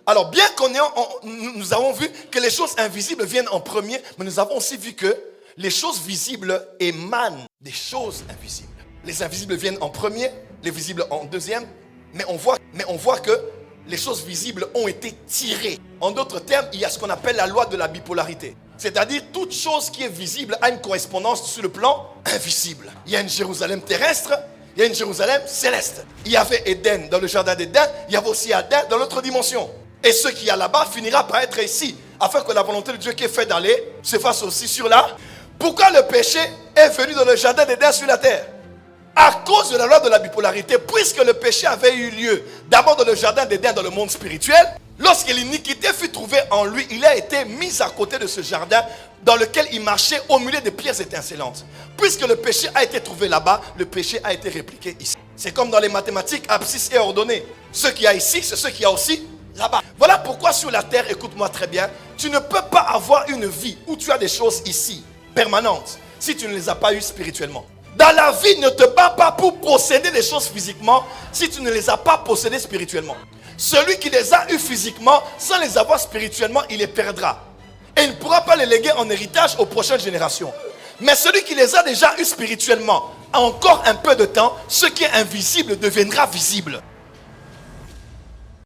Alors, bien nous avons vu que les choses invisibles viennent en premier, mais nous avons aussi vu que les choses visibles émanent des choses invisibles. Les invisibles viennent en premier, les visibles en deuxième, mais on voit que les choses visibles ont été tirées. En d'autres termes, il y a ce qu'on appelle la loi de la bipolarité. C'est-à-dire, toute chose qui est visible a une correspondance sur le plan invisible. Il y a une Jérusalem terrestre, il y a une Jérusalem céleste. Il y avait Éden dans le jardin d'Éden, il y avait aussi Adam dans l'autre dimension. Et ce qui est là-bas finira par être ici, afin que la volonté de Dieu qui est faite dans les se fasse aussi sur la. Pourquoi le péché est venu dans le jardin d'Éden sur la terre? À cause de la loi de la bipolarité, puisque le péché avait eu lieu d'abord dans le jardin d'Éden, dans le monde spirituel, lorsque l'iniquité fut trouvée en lui, il a été mis à côté de ce jardin dans lequel il marchait au milieu des pierres étincelantes. Puisque le péché a été trouvé là-bas, le péché a été répliqué ici. C'est comme dans les mathématiques, abscisse et ordonnée. Ce qu'il y a ici, c'est ce qu'il y a aussi là-bas. Voilà pourquoi sur la terre, écoute-moi très bien, tu ne peux pas avoir une vie où tu as des choses ici, permanentes, si tu ne les as pas eues spirituellement. Dans la vie, ne te bats pas pour posséder des choses physiquement si tu ne les as pas possédées spirituellement. Celui qui les a eues physiquement, sans les avoir spirituellement, il les perdra. Et il ne pourra pas les léguer en héritage aux prochaines générations. Mais celui qui les a déjà eues spirituellement, encore un peu de temps, ce qui est invisible deviendra visible.